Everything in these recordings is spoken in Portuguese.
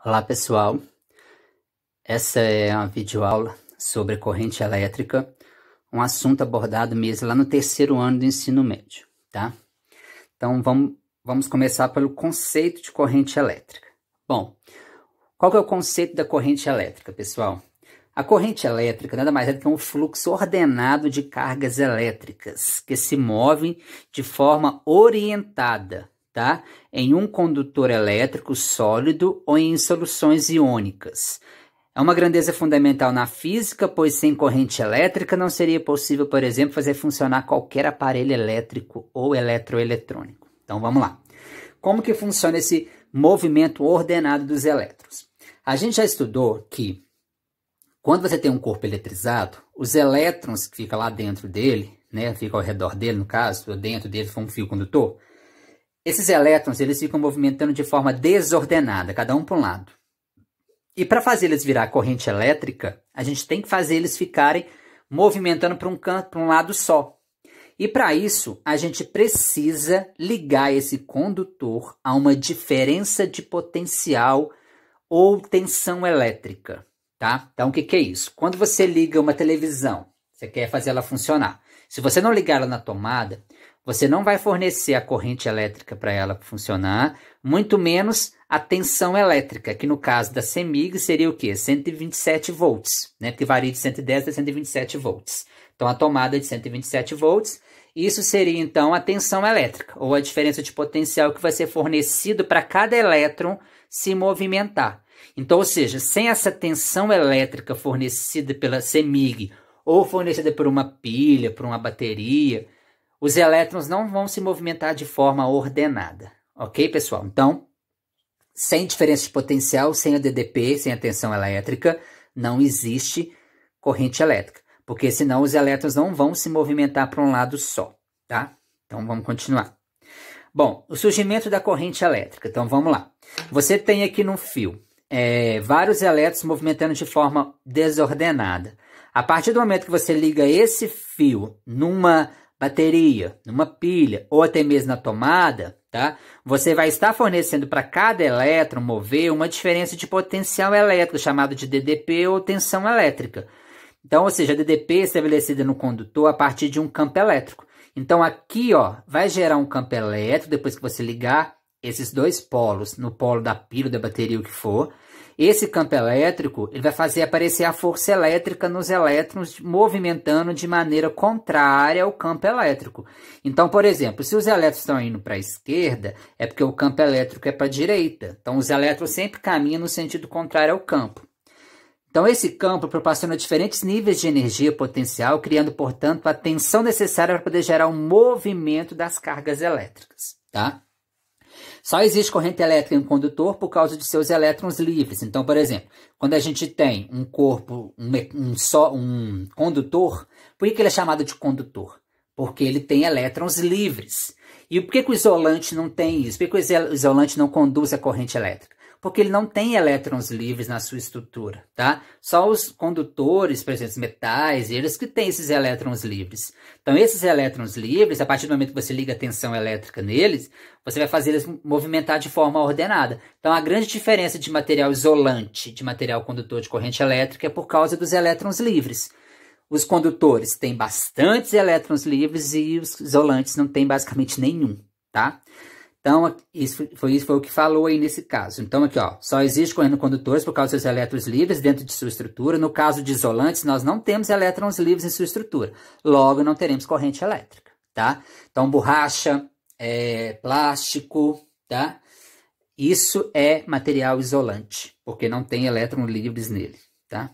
Olá pessoal, essa é uma videoaula sobre corrente elétrica, um assunto abordado mesmo lá no terceiro ano do ensino médio, tá? Então vamos começar pelo conceito de corrente elétrica. Bom, qual que é o conceito da corrente elétrica, pessoal? A corrente elétrica nada mais é do que um fluxo ordenado de cargas elétricas que se movem de forma orientada, tá? Em um condutor elétrico sólido ou em soluções iônicas. É uma grandeza fundamental na física, pois sem corrente elétrica não seria possível, por exemplo, fazer funcionar qualquer aparelho elétrico ou eletroeletrônico. Então vamos lá. Como que funciona esse movimento ordenado dos elétrons? A gente já estudou que quando você tem um corpo eletrizado, os elétrons que ficam lá dentro dele, né, ficam ao redor dele, no caso, dentro dele foi um fio condutor, esses elétrons eles ficam movimentando de forma desordenada, cada um para um lado. E para fazer eles virar corrente elétrica, a gente tem que fazer eles ficarem movimentando para um lado só. E para isso, a gente precisa ligar esse condutor a uma diferença de potencial ou tensão elétrica. Tá? Então, o que é isso? Quando você liga uma televisão, você quer fazer ela funcionar. Se você não ligar ela na tomada, você não vai fornecer a corrente elétrica para ela funcionar, muito menos a tensão elétrica, que no caso da CEMIG seria o quê? 127 volts, né? Porque varia de 110 a 127 volts. Então, a tomada é de 127 volts, isso seria então a tensão elétrica, ou a diferença de potencial que vai ser fornecido para cada elétron se movimentar. Então, ou seja, sem essa tensão elétrica fornecida pela CEMIG ou fornecida por uma pilha, por uma bateria, os elétrons não vão se movimentar de forma ordenada. Ok, pessoal? Então, sem diferença de potencial, sem o DDP, sem a tensão elétrica, não existe corrente elétrica. Porque senão os elétrons não vão se movimentar para um lado só, tá? Então, vamos continuar. Bom, o surgimento da corrente elétrica. Então, vamos lá. Você tem aqui no fio vários elétrons movimentando de forma desordenada. A partir do momento que você liga esse fio numa bateria, numa pilha ou até mesmo na tomada, tá? Você vai estar fornecendo para cada elétron mover uma diferença de potencial elétrico, chamado de DDP ou tensão elétrica. Então, ou seja, a DDP é estabelecida no condutor a partir de um campo elétrico. Então, aqui, ó, vai gerar um campo elétrico depois que você ligar esses dois polos, no polo da pilha, da bateria, o que for. Esse campo elétrico ele vai fazer aparecer a força elétrica nos elétrons movimentando de maneira contrária ao campo elétrico. Então, por exemplo, se os elétrons estão indo para a esquerda, é porque o campo elétrico é para a direita. Então, os elétrons sempre caminham no sentido contrário ao campo. Então, esse campo proporciona diferentes níveis de energia potencial, criando, portanto, a tensão necessária para poder gerar um movimento das cargas elétricas, tá? Só existe corrente elétrica em um condutor por causa de seus elétrons livres. Então, por exemplo, quando a gente tem um corpo, um condutor, por que ele é chamado de condutor? Porque ele tem elétrons livres. E por que o isolante não tem isso? Por que o isolante não conduz a corrente elétrica? Porque ele não tem elétrons livres na sua estrutura, tá? Só os condutores, por exemplo, os metais, eles que têm esses elétrons livres. Então, esses elétrons livres, a partir do momento que você liga a tensão elétrica neles, você vai fazer eles movimentar de forma ordenada. Então, a grande diferença de material isolante, de material condutor de corrente elétrica, é por causa dos elétrons livres. Os condutores têm bastantes elétrons livres e os isolantes não têm basicamente nenhum, tá? Então, isso foi o que falou aí nesse caso. Então, aqui, ó, só existe corrente condutores por causa dos elétrons livres dentro de sua estrutura. No caso de isolantes, nós não temos elétrons livres em sua estrutura. Logo, não teremos corrente elétrica, tá? Então, borracha, plástico, tá? Isso é material isolante, porque não tem elétrons livres nele, tá?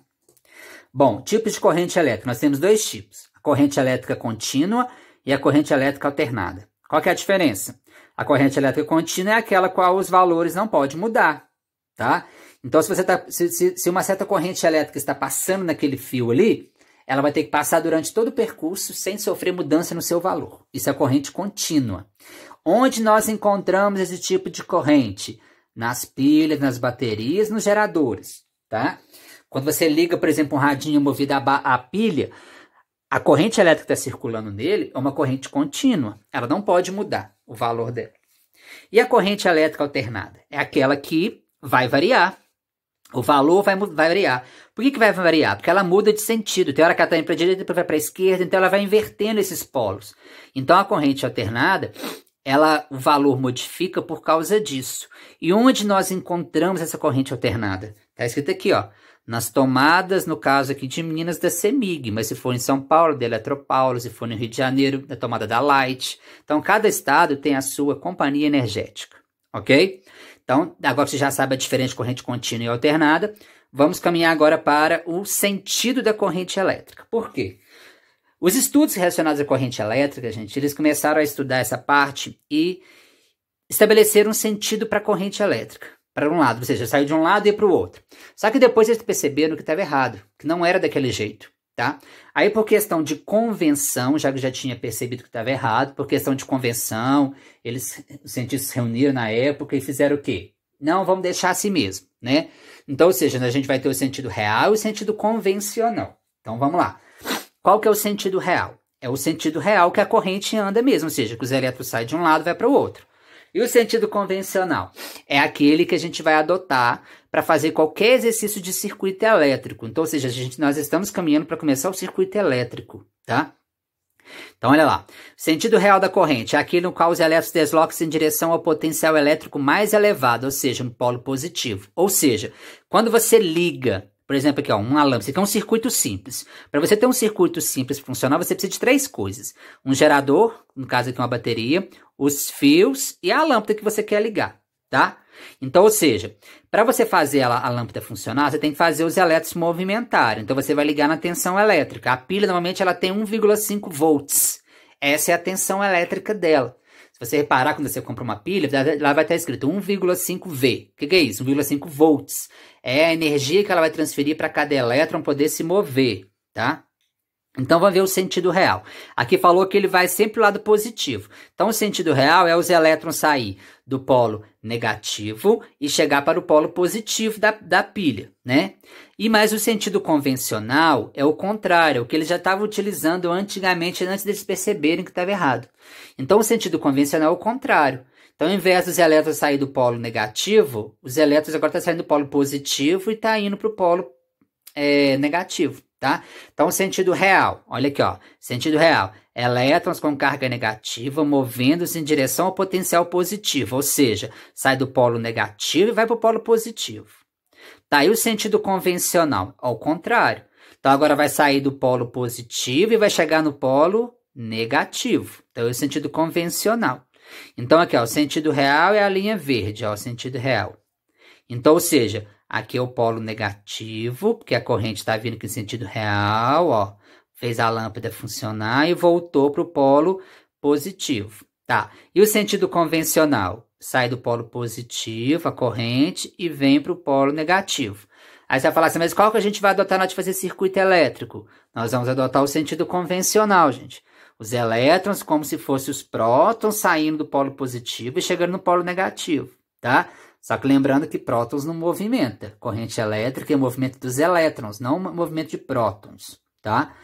Bom, tipos de corrente elétrica. Nós temos dois tipos. A corrente elétrica contínua e a corrente elétrica alternada. Qual que é a diferença? A corrente elétrica contínua é aquela qual os valores não podem mudar, tá? Então, se uma certa corrente elétrica está passando naquele fio ali, ela vai ter que passar durante todo o percurso sem sofrer mudança no seu valor. Isso é corrente contínua. Onde nós encontramos esse tipo de corrente? Nas pilhas, nas baterias, nos geradores, tá? Quando você liga, por exemplo, um radinho movido a pilha, a corrente elétrica que está circulando nele é uma corrente contínua. Ela não pode mudar o valor dela. E a corrente elétrica alternada? É aquela que vai variar. O valor vai variar. Por que vai variar? Porque ela muda de sentido. Tem hora que ela está indo para a direita, depois vai para a esquerda, então ela vai invertendo esses polos. Então a corrente alternada, o valor modifica por causa disso. E onde nós encontramos essa corrente alternada? Está escrito aqui, ó, nas tomadas, no caso aqui de Minas, da CEMIG, mas se for em São Paulo, da Eletropaulo, se for no Rio de Janeiro, da tomada da Light. Então cada estado tem a sua companhia energética, ok? Então, agora você já sabe a diferença de corrente contínua e alternada, vamos caminhar agora para o sentido da corrente elétrica. Por quê? Os estudos relacionados à corrente elétrica, gente, eles começaram a estudar essa parte e estabeleceram um sentido para a corrente elétrica, para um lado, ou seja, saiu de um lado e ia para o outro. Só que depois eles perceberam que estava errado, que não era daquele jeito, tá? Aí por questão de convenção, já que já tinha percebido que estava errado, por questão de convenção, os cientistas se reuniram na época e fizeram o quê? Não, vamos deixar assim mesmo, né? Então, ou seja, a gente vai ter o sentido real e o sentido convencional. Então, vamos lá. Qual que é o sentido real? É o sentido real que a corrente anda mesmo, ou seja, que os elétrons saem de um lado e vai para o outro. E o sentido convencional? É aquele que a gente vai adotar para fazer qualquer exercício de circuito elétrico. Então, ou seja, nós estamos caminhando para começar o circuito elétrico, tá? Então, olha lá. O sentido real da corrente é aquele no qual os elétrons deslocam-se em direção ao potencial elétrico mais elevado, ou seja, um polo positivo. Ou seja, quando você liga, por exemplo, aqui, ó, uma lâmpada, isso aqui é um circuito simples. Para você ter um circuito simples funcional, você precisa de 3 coisas. Um gerador, no caso aqui uma bateria, os fios e a lâmpada que você quer ligar, tá? Então, ou seja, para você fazer a lâmpada funcionar, você tem que fazer os elétrons movimentarem. Então, você vai ligar na tensão elétrica. A pilha, normalmente, ela tem 1,5 volts. Essa é a tensão elétrica dela. Se você reparar, quando você compra uma pilha, lá vai estar escrito 1,5 V. O que é isso? 1,5 volts. É a energia que ela vai transferir para cada elétron poder se mover, tá? Então, vamos ver o sentido real. Aqui falou que ele vai sempre para o lado positivo. Então, o sentido real é os elétrons sair do polo negativo e chegar para o polo positivo da pilha, né? E mais o sentido convencional é o contrário, o que eles já estavam utilizando antigamente, antes deles perceberem que estava errado. Então, o sentido convencional é o contrário. Então, ao invés dos elétrons sair do polo negativo, os elétrons agora estão saindo do polo positivo e estão indo para o polo negativo. Tá? Então, o sentido real, olha aqui, ó, sentido real, elétrons com carga negativa movendo-se em direção ao potencial positivo, ou seja, sai do polo negativo e vai para o polo positivo. Tá, e o sentido convencional, ao contrário. Então, agora vai sair do polo positivo e vai chegar no polo negativo. Então, é o sentido convencional. Então, aqui, ó, o sentido real é a linha verde, ó, o sentido real. Então, ou seja, aqui é o polo negativo, porque a corrente está vindo aqui em sentido real, ó. Fez a lâmpada funcionar e voltou para o polo positivo. Tá. E o sentido convencional? Sai do polo positivo, a corrente, e vem para o polo negativo. Aí você vai falar assim, mas qual que a gente vai adotar na hora de fazer circuito elétrico? Nós vamos adotar o sentido convencional, gente. Os elétrons como se fossem os prótons saindo do polo positivo e chegando no polo negativo, tá? Só que lembrando que prótons não movimenta. Corrente elétrica é o movimento dos elétrons, não o movimento de prótons, tá?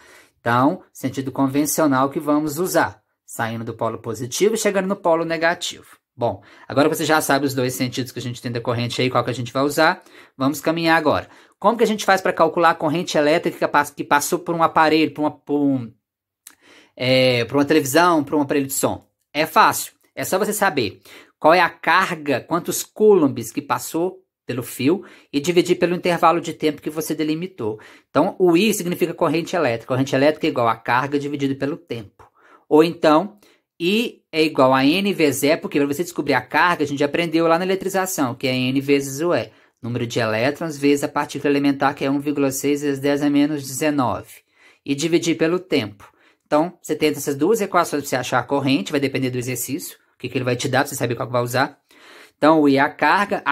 Então, sentido convencional que vamos usar. Saindo do polo positivo e chegando no polo negativo. Bom, agora você já sabe os dois sentidos que a gente tem da corrente aí, qual que a gente vai usar. Vamos caminhar agora. Como que a gente faz para calcular a corrente elétrica que passou por um aparelho, por uma televisão, por um aparelho de som? É fácil. É só você saber qual é a carga, quantos coulombs que passou pelo fio e dividir pelo intervalo de tempo que você delimitou. Então, o I significa corrente elétrica. Corrente elétrica é igual a carga dividido pelo tempo. Ou então, I é igual a N vezes E, porque para você descobrir a carga, a gente aprendeu lá na eletrização, que é N vezes o E. Número de elétrons vezes a partícula elementar, que é 1,6 vezes 10 a menos 19. E dividir pelo tempo. Então, você tenta essas duas equações para você achar a corrente, vai depender do exercício. O que ele vai te dar, para você saber qual que vai usar. Então, o I é a carga,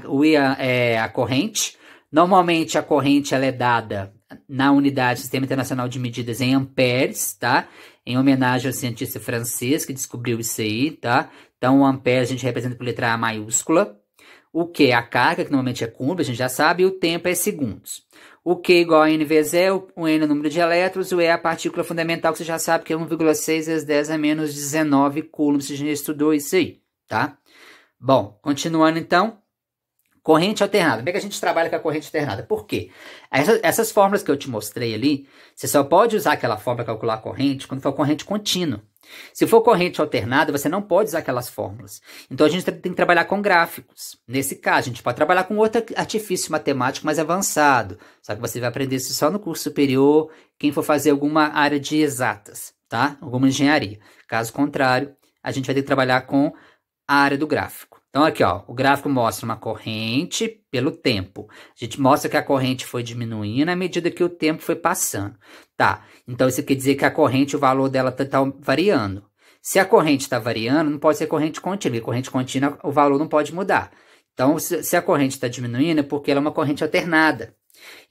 o I é a corrente. Normalmente, a corrente ela é dada na unidade Sistema Internacional de Medidas em amperes, tá? Em homenagem ao cientista francês que descobriu isso aí, tá? Então, o ampere a gente representa por letra A maiúscula. O Q é a carga, que normalmente é coulomb, a gente já sabe, e o tempo é segundos. O Q igual a N vezes E, o N é o número de elétrons, o E é a partícula fundamental, que você já sabe que é 1,6 vezes 10 a menos 19 coulombs, você já estudou isso aí, tá? Bom, continuando então, Corrente alternada. Como é que a gente trabalha com a corrente alternada? Por quê? Essas fórmulas que eu te mostrei ali, você só pode usar aquela fórmula para calcular a corrente quando for corrente contínua. Se for corrente alternada, você não pode usar aquelas fórmulas. Então, a gente tem que trabalhar com gráficos. Nesse caso, a gente pode trabalhar com outro artifício matemático mais avançado. Só que você vai aprender isso só no curso superior, quem for fazer alguma área de exatas, tá? Alguma engenharia. Caso contrário, a gente vai ter que trabalhar com a área do gráfico. Então, aqui, ó, o gráfico mostra uma corrente pelo tempo. A gente mostra que a corrente foi diminuindo à medida que o tempo foi passando. Tá, então isso quer dizer que a corrente, o valor dela tá variando. Se a corrente está variando, não pode ser corrente contínua. Porque corrente contínua, o valor não pode mudar. Então, se a corrente está diminuindo, é porque ela é uma corrente alternada.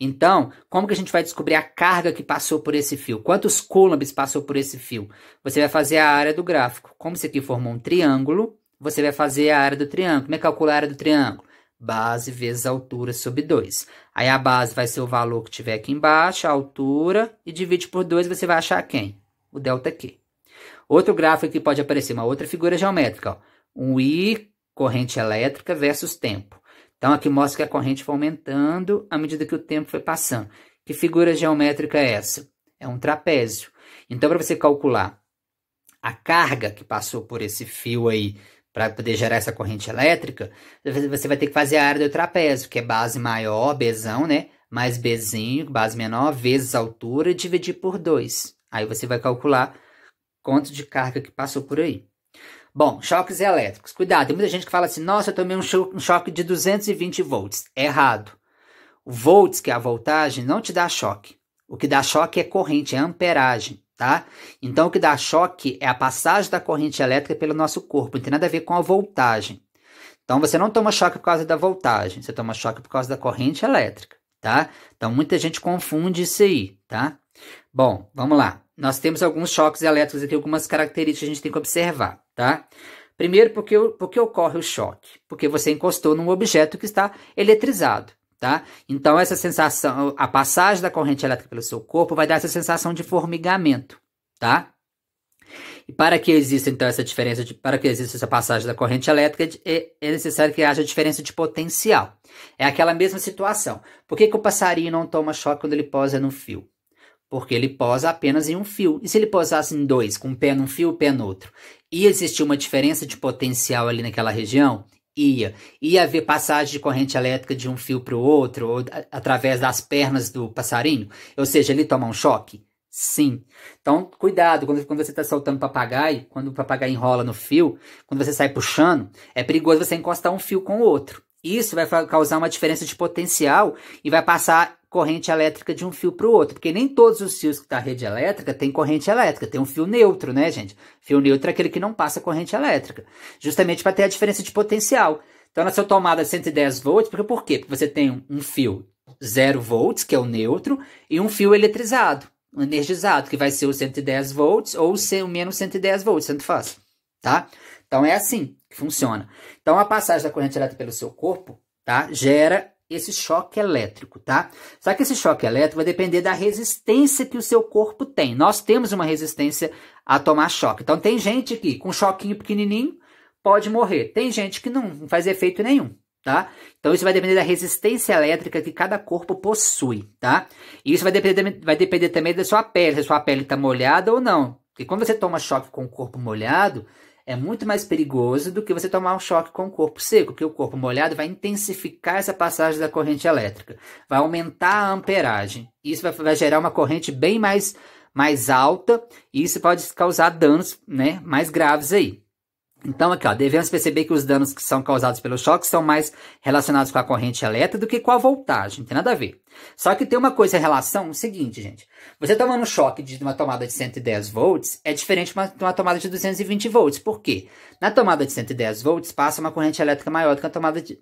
Então, como que a gente vai descobrir a carga que passou por esse fio? Quantos coulombs passou por esse fio? Você vai fazer a área do gráfico. Como isso aqui formou um triângulo, você vai fazer a área do triângulo. Como é que calcula a área do triângulo? Base vezes a altura sobre 2. Aí a base vai ser o valor que tiver aqui embaixo, a altura, e divide por 2, você vai achar quem? O ΔQ. Outro gráfico que pode aparecer, uma outra figura geométrica. Ó. Um I, corrente elétrica versus tempo. Então aqui mostra que a corrente foi aumentando à medida que o tempo foi passando. Que figura geométrica é essa? É um trapézio. Então, para você calcular a carga que passou por esse fio aí, para poder gerar essa corrente elétrica, você vai ter que fazer a área do trapézio, que é base maior, Bzão, né? Mais Bzinho, base menor, vezes a altura, e dividir por 2. Aí você vai calcular quanto de carga que passou por aí. Bom, choques elétricos. Cuidado, tem muita gente que fala assim, nossa, eu tomei um choque de 220 volts. Errado. O volts, que é a voltagem, não te dá choque. O que dá choque é corrente, é amperagem. Tá? Então, o que dá choque é a passagem da corrente elétrica pelo nosso corpo, não tem nada a ver com a voltagem. Então, você não toma choque por causa da voltagem, você toma choque por causa da corrente elétrica, tá? Então, muita gente confunde isso aí, tá? Bom, vamos lá. Nós temos alguns choques elétricos aqui, algumas características que a gente tem que observar, tá? Primeiro, porque ocorre o choque? Porque você encostou num objeto que está eletrizado. Tá? Então, essa sensação, a passagem da corrente elétrica pelo seu corpo vai dar essa sensação de formigamento, tá? E para que exista, então, essa diferença, para que exista essa passagem da corrente elétrica, é necessário que haja diferença de potencial. É aquela mesma situação. Por que o passarinho não toma choque quando ele posa no fio? Porque ele posa apenas em um fio. E se ele posasse em dois, com um pé num fio e um pé no outro? Ia existir uma diferença de potencial ali naquela região? Ia haver passagem de corrente elétrica de um fio para o outro, ou através das pernas do passarinho? Ou seja, ele toma um choque? Sim. Então, cuidado, quando você está soltando papagaio, quando o papagaio enrola no fio, quando você sai puxando, é perigoso você encostar um fio com o outro. Isso vai causar uma diferença de potencial e vai passar corrente elétrica de um fio para o outro, porque nem todos os fios que da rede elétrica têm corrente elétrica, tem um fio neutro, né, gente? Fio neutro é aquele que não passa corrente elétrica, justamente para ter a diferença de potencial. Então, na sua tomada de 110 volts, por quê? Porque você tem um fio 0 volts, que é o neutro, e um fio eletrizado, energizado, que vai ser o 110 volts ou o menos 110 volts, tanto faz, tá? Então, é assim que funciona. Então, a passagem da corrente elétrica pelo seu corpo, tá, gera esse choque elétrico, tá? Só que esse choque elétrico vai depender da resistência que o seu corpo tem. Nós temos uma resistência a tomar choque. Então, tem gente que com um choquinho pequenininho pode morrer. Tem gente que não faz efeito nenhum, tá? Então, isso vai depender da resistência elétrica que cada corpo possui, tá? E isso vai depender também da sua pele, se a sua pele está molhada ou não. Porque quando você toma choque com o corpo molhado, é muito mais perigoso do que você tomar um choque com o corpo seco, porque o corpo molhado vai intensificar essa passagem da corrente elétrica, vai aumentar a amperagem. Isso vai gerar uma corrente bem mais alta e isso pode causar danos, né, mais graves aí. Então, aqui, ó, devemos perceber que os danos que são causados pelo choque são mais relacionados com a corrente elétrica do que com a voltagem, não tem nada a ver. Só que tem uma coisa em relação, o seguinte, gente, você tomando um choque de uma tomada de 110 volts é diferente de uma tomada de 220 volts. Por quê? Na tomada de 110 volts passa uma corrente elétrica maior do que a tomada de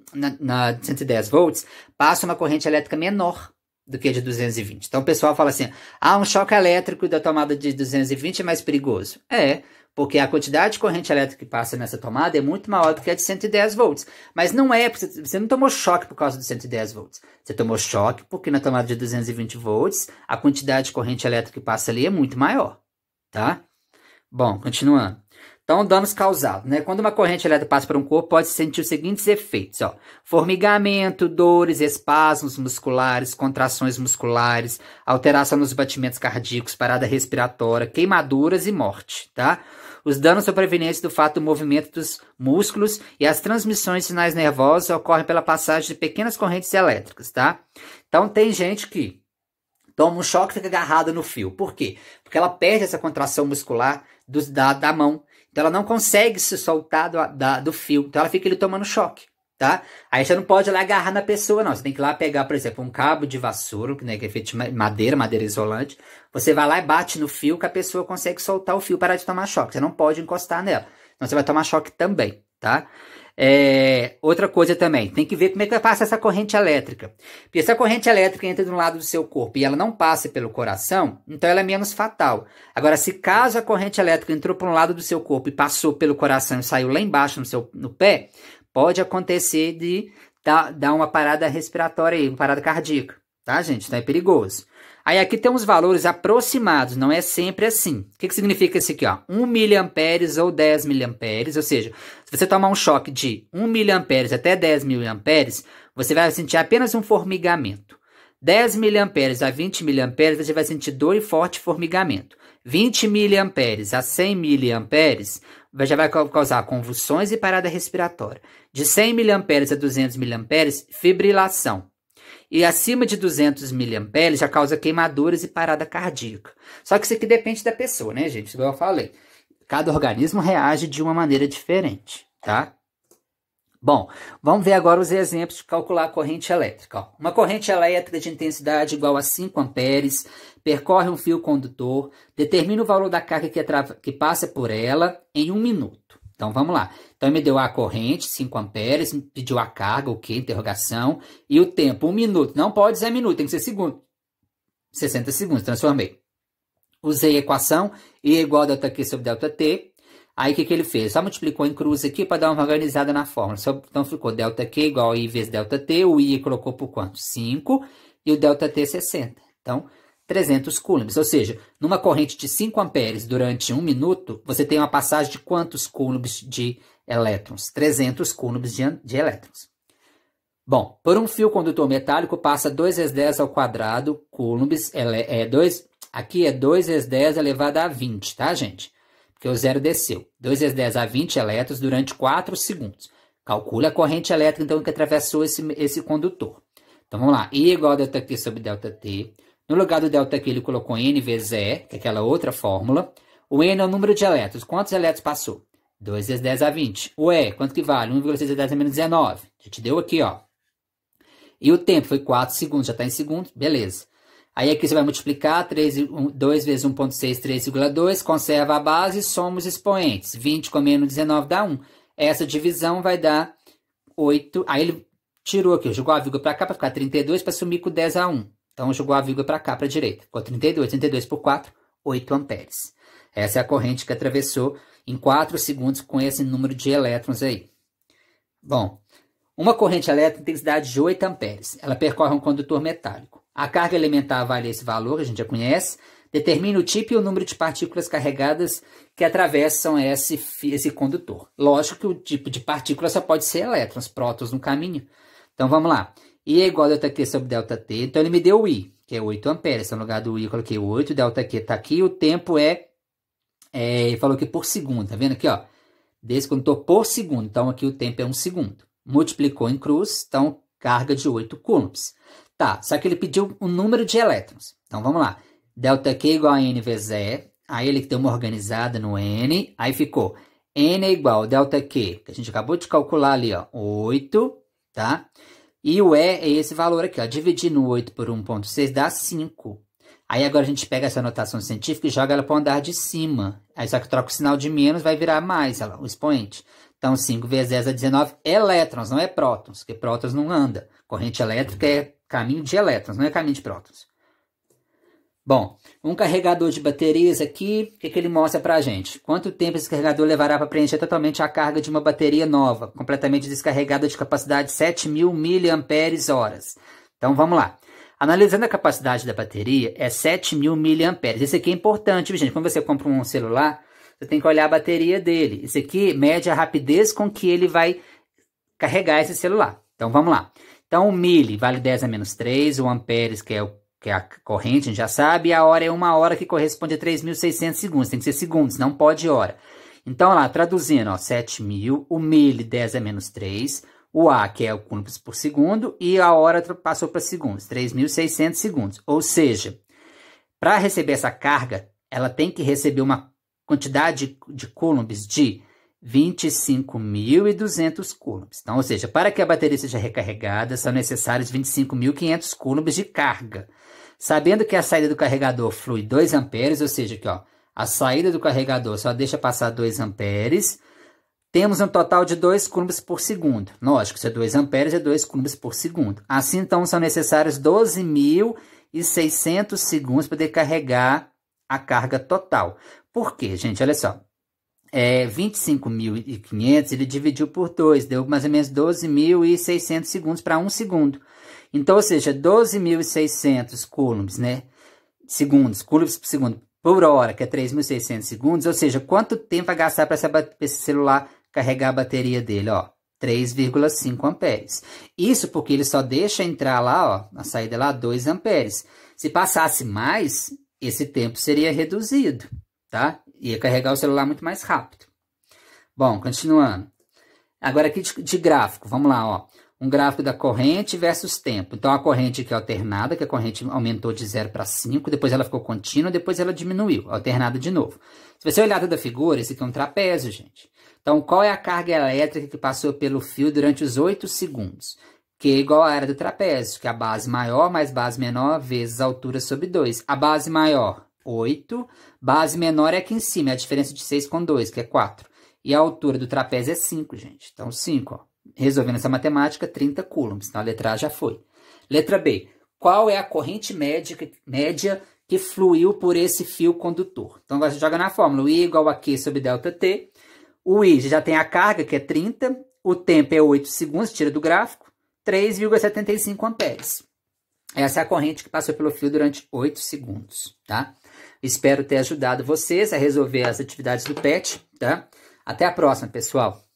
110 volts, passa uma corrente elétrica menor do que a de 220. Então, o pessoal fala assim, um choque elétrico da tomada de 220 é mais perigoso. Porque a quantidade de corrente elétrica que passa nessa tomada é muito maior do que a de 110 volts. Mas não é, você não tomou choque por causa de 110 volts. Você tomou choque porque na tomada de 220 volts, a quantidade de corrente elétrica que passa ali é muito maior, tá? Bom, continuando. Então, danos causados, né? Quando uma corrente elétrica passa por um corpo, pode sentir os seguintes efeitos, ó. Formigamento, dores, espasmos musculares, contrações musculares, alteração nos batimentos cardíacos, parada respiratória, queimaduras e morte, tá? Os danos são provenientes do fato do movimento dos músculos e as transmissões de sinais nervosos ocorrem pela passagem de pequenas correntes elétricas, tá? Então, tem gente que toma um choque e fica agarrada no fio. Por quê? Porque ela perde essa contração muscular da mão. Então, ela não consegue se soltar do fio. Então, ela fica ali tomando choque, tá? Aí, você não pode ir lá agarrar na pessoa, não. Você tem que ir lá pegar, por exemplo, um cabo de vassoura, né, que é feito de madeira isolante. Você vai lá e bate no fio que a pessoa consegue soltar o fio para de tomar choque. Você não pode encostar nela. Então, você vai tomar choque também, tá? Outra coisa também, tem que ver como é que vai passar essa corrente elétrica. Porque se a corrente elétrica entra de um lado do seu corpo e ela não passa pelo coração, então ela é menos fatal. Agora, se caso a corrente elétrica entrou por um lado do seu corpo e passou pelo coração e saiu lá embaixo no pé, pode acontecer de dar uma parada respiratória aí, uma parada cardíaca, tá, gente? Então é perigoso. Aí aqui tem uns valores aproximados, não é sempre assim. O que significa isso aqui, ó? 1 mA ou 10 mA, ou seja, se você tomar um choque de 1 mA até 10 mA, você vai sentir apenas um formigamento. 10 mA a 20 mA, você vai sentir dor e forte formigamento. 20 mA a 100 mA, já vai causar convulsões e parada respiratória. De 100 mA a 200 mA, fibrilação. E acima de 200 mA já causa queimaduras e parada cardíaca. Só que isso aqui depende da pessoa, né, gente? Igual eu falei. Cada organismo reage de uma maneira diferente, tá? Bom, vamos ver agora os exemplos de calcular a corrente elétrica. Ó, uma corrente elétrica de intensidade igual a 5 amperes percorre um fio condutor, determina o valor da carga que passa por ela em 1 minuto. Então, vamos lá. Então, ele me deu a corrente, 5 amperes, me pediu a carga, o que? Interrogação. E o tempo, 1 minuto. Não pode ser minuto, tem que ser segundo. 60 segundos, transformei. Usei a equação, I é igual a ΔQ sobre ΔT. Aí, o que ele fez? Só multiplicou em cruz aqui para dar uma organizada na fórmula. Então, ficou ΔQ igual a I vezes ΔT. O I colocou por quanto? 5. E o ΔT, 60. Então, 300 coulombs, ou seja, numa corrente de 5 amperes durante 1 minuto, você tem uma passagem de quantos coulombs de elétrons? 300 coulombs de elétrons. Bom, por um fio condutor metálico passa 2 vezes 10 ao quadrado coulombs, aqui é 2 vezes 10 elevado a 20, tá, gente? Porque o zero desceu. 2 vezes 10 a 20 elétrons durante 4 segundos. Calcule a corrente elétrica, então, que atravessou esse condutor. Então, vamos lá. I igual a ΔQ sobre ΔT. No lugar do ΔQ, ele colocou N vezes E, que é aquela outra fórmula. O N é o número de elétrons. Quantos elétrons passou? 2 vezes 10 a 20. O E, quanto que vale? 1,6 vezes 10 a menos 19. Já te deu aqui, ó. E o tempo foi 4 segundos, já está em segundos. Beleza. Aí aqui você vai multiplicar 2 vezes 1,6, 3,2. Conserva a base, soma os expoentes. 20 com menos 19 dá 1. Essa divisão vai dar 8. Aí ele tirou aqui, jogou a vírgula para cá para ficar 32 para sumir com 10 a 1. Então, jogou a vírgula para cá, para a direita. Ficou 32. 32 por 4, 8 amperes. Essa é a corrente que atravessou em 4 segundos com esse número de elétrons aí. Bom, uma corrente elétrica tem intensidade de 8 amperes. Ela percorre um condutor metálico. A carga elementar vale esse valor, a gente já conhece. Determina o tipo e o número de partículas carregadas que atravessam esse condutor. Lógico que o tipo de partícula só pode ser elétrons, prótons no caminho. Então, vamos lá. I é igual a ΔQ sobre ΔT. Então, ele me deu o I, que é 8 amperes. Então, no lugar do I, eu coloquei 8. ΔQ está aqui. O tempo ele falou que por segundo. Tá vendo aqui, ó? Desse condutor por segundo. Então, aqui o tempo é 1 segundo. Multiplicou em cruz. Então, carga de 8 coulombs. Tá, só que ele pediu o número de elétrons. Então, vamos lá. ΔQ igual a N vezes E. Aí, ele deu uma organizada no N. Aí, ficou N é igual a ΔQ, que a gente acabou de calcular ali, ó. 8, tá? E o E é esse valor aqui, ó. Dividir no 8 por 1,6 dá 5. Aí agora a gente pega essa notação científica e joga ela para o andar de cima. Aí só que troca o sinal de menos, vai virar mais, ó, o expoente. Então 5 vezes 10 é 19 elétrons, não é prótons, porque prótons não anda. Corrente elétrica é caminho de elétrons, não é caminho de prótons. Bom, um carregador de baterias aqui, o que ele mostra pra gente? Quanto tempo esse carregador levará para preencher totalmente a carga de uma bateria nova, completamente descarregada de capacidade 7.000 mAh. Então vamos lá. Analisando a capacidade da bateria, é 7.000 mAh. Isso aqui é importante, gente. Quando você compra um celular, você tem que olhar a bateria dele. Isso aqui mede a rapidez com que ele vai carregar esse celular. Então, vamos lá. Então, o mili vale 10 a menos 3, o amperes, que é a corrente, a gente já sabe, e a hora é 1 hora, que corresponde a 3.600 segundos. Tem que ser segundos, não pode hora. Então, lá, traduzindo, ó, 7.000, o mili 10 a menos 3, o A, que é o coulombs por segundo, e a hora passou para segundos, 3.600 segundos. Ou seja, para receber essa carga, ela tem que receber uma quantidade de coulombs de 25.200 coulombs. Então, ou seja, para que a bateria seja recarregada, são necessários 25.500 coulombs de carga. Sabendo que a saída do carregador flui 2 amperes, ou seja, aqui, ó, a saída do carregador só deixa passar 2 amperes, temos um total de 2 coulombs por segundo. Lógico, se é 2 amperes, é 2 coulombs por segundo. Assim, então, são necessários 12.600 segundos para poder carregar a carga total. Por quê, gente? Olha só. 25.500, ele dividiu por 2, deu mais ou menos 12.600 segundos para 1 segundo. Então, ou seja, 12.600 coulombs, né? Coulombs por segundo por hora, que é 3.600 segundos. Ou seja, quanto tempo vai gastar para esse celular carregar a bateria dele, ó? 3,5 amperes. Isso porque ele só deixa entrar lá, ó, na saída lá, 2 amperes. Se passasse mais, esse tempo seria reduzido, tá? Ia carregar o celular muito mais rápido. Bom, continuando. Agora aqui de gráfico, vamos lá, ó. Um gráfico da corrente versus tempo. Então, a corrente aqui é alternada, que a corrente aumentou de 0 para 5, depois ela ficou contínua, depois ela diminuiu, alternada de novo. Se você olhar toda a figura, esse aqui é um trapézio, gente. Então, qual é a carga elétrica que passou pelo fio durante os 8 segundos? Que é igual à área do trapézio, que é a base maior mais base menor vezes a altura sobre 2. A base maior, 8. Base menor é aqui em cima, é a diferença de 6 com 2, que é 4. E a altura do trapézio é 5, gente. Então, 5, ó. Resolvendo essa matemática, 30 coulombs. Então, a letra A já foi. Letra B. Qual é a corrente média que fluiu por esse fio condutor? Então, você joga na fórmula. O I igual a Q sobre delta T. O I já tem a carga, que é 30. O tempo é 8 segundos, tira do gráfico. 3,75 amperes. Essa é a corrente que passou pelo fio durante 8 segundos, tá? Espero ter ajudado vocês a resolver as atividades do PET, tá? Até a próxima, pessoal!